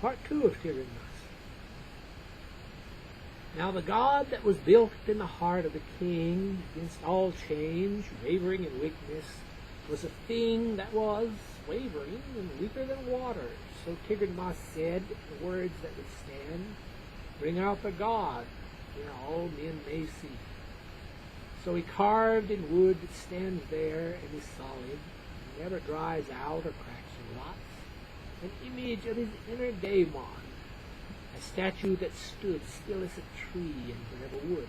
Part 2 of TIghernmas. Now the God that was built in the heart of the king against all change, wavering in weakness, was a thing that was wavering and weaker than water. So TIghernmas said, the words that would stand, bring out the God, where all men may see. So he carved in wood that stands there and is solid, never dries out or cracks or rots, an image of his inner daemon, a statue that stood still as a tree and forever would.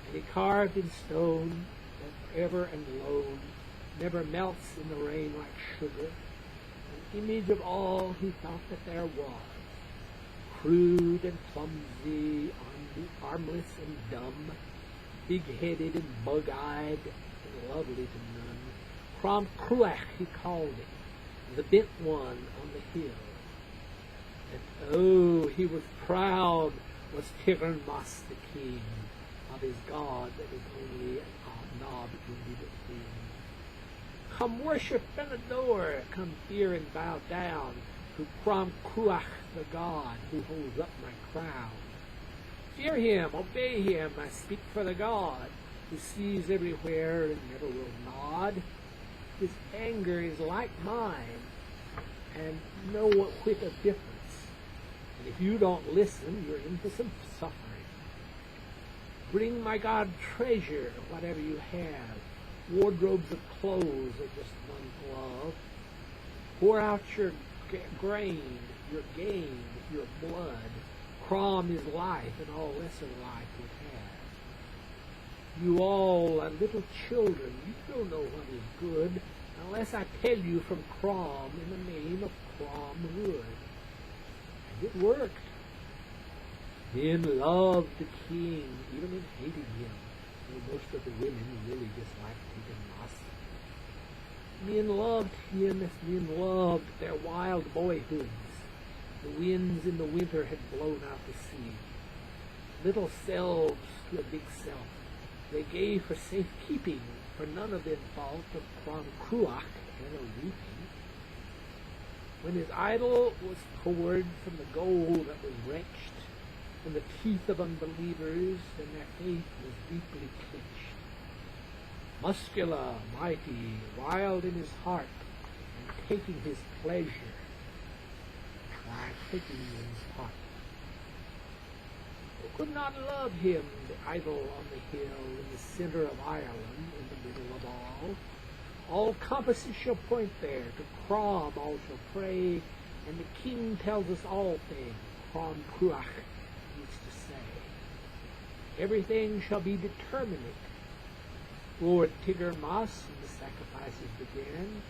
And he carved in stone that forever and lone never melts in the rain like sugar, an image of all he thought that there was, crude and clumsy, armless and dumb, big-headed and bug-eyed and lovely to none. Crom Cruach he called it, the bent one on the hill. And oh, he was proud, was TIghernmas the king, of his God that is only an knob-ended thing. Come worship and adore, come fear and bow down to Crom Cruach the God who holds up my crown. Fear him, obey him, I speak for the God who sees everywhere and never will nod. His anger is like mine, and no whit of difference. And if you don't listen, you're in for some suffering. Bring my God treasure, whatever you have, wardrobes of clothes or just one glove. Pour out your grain, your gain, your blood. Crom is life, and all lesser life would have. You all are little children, you don't know what is good, unless I tell you from Crom in the name of Crom wood. And it worked. Men loved the king, even in hating him, though most of the women really disliked TIghernmas. Men loved him as men loved their wild boyhoods. The winds in the winter had blown out the sea. Little selves to a big self, they gave for safekeeping, for none of them thought of Crom Cruach and a weeping. When his idol was poured from the gold that was wrenched, from the teeth of unbelievers, and their faith was deeply clinched. Muscular, mighty, wild in his heart, and taking his pleasure, taking his part. Who could not love him, the idol on the hill, in the center of Ireland, in the middle of all? All compasses shall point there, to Crom all shall pray, and the king tells us all things, Crom Cruach needs to say. Everything shall be determinate. Lord TIghernmas, and the sacrifices began.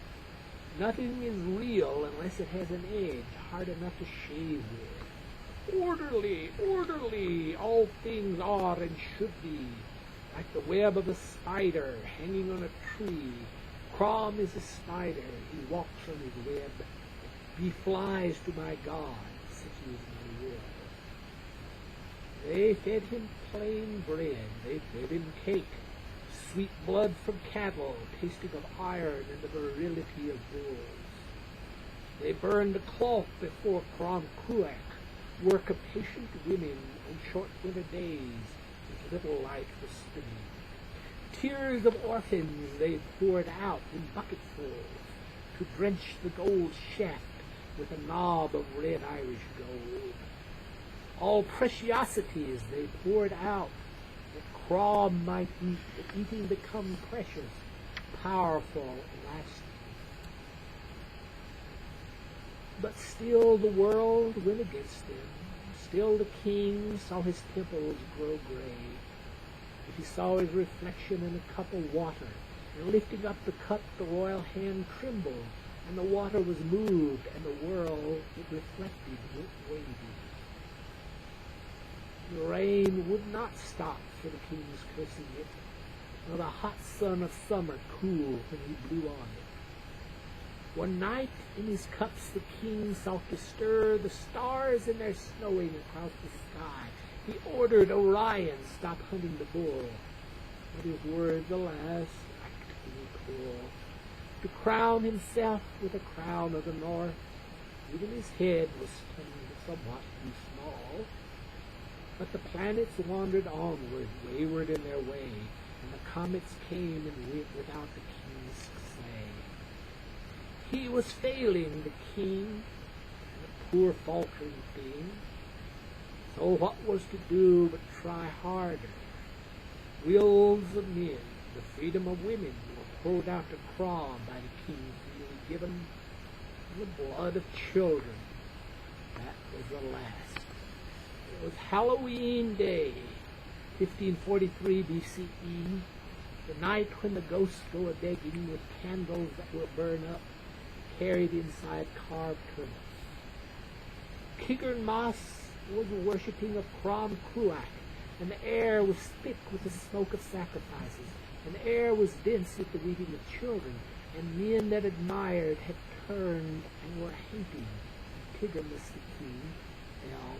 Nothing is real unless it has an edge hard enough to shave with. Orderly, orderly, all things are and should be, like the web of a spider hanging on a tree. Crom is a spider, he walks on his web. He flies to my God, such is my will. They fed him plain bread, they fed him cake, sweet blood from cattle, tasting of iron and the virility of bulls. They burned a cloth before Crom Cruach, work of patient women on short winter days, with little light for spinning. Tears of orphans they poured out in bucketfuls, to drench the gold shaft with a knob of red Irish gold. All preciosities they poured out, that Crom might eat, that eating become precious, powerful, and lasting. But still the world went against them. Still the king saw his temples grow gray. If he saw his reflection in a cup of water, and lifting up the cup the royal hand trembled, and the water was moved, and the world it reflected went wavy. The rain would not stop for the king's cursing it, nor the hot sun of summer cool when he blew on it. One night in his cups the king sought to stir the stars in their snowing across the sky. He ordered Orion stop hunting the bull, but his words, alas, lacked any pull. To crown himself with a crown of the north, Even his head was turned somewhat too small. But the planets wandered onward, wayward in their way, and the comets came and went without the king's say. He was failing, the king, the poor faltering thing. So what was to do but try harder? Wills of men, the freedom of women, were pulled out to crawl by the king freely given, and the blood of children. That was the last. It was Halloween Day, 1543 BCE, the night when the ghosts go a-begging with candles that will burn up, carried inside carved turnips. TIghernmas was worshipping of Crom Cruach, and the air was thick with the smoke of sacrifices, and the air was dense with the weeping of children, and men that admired had turned and were hating. TIghernmas the king fell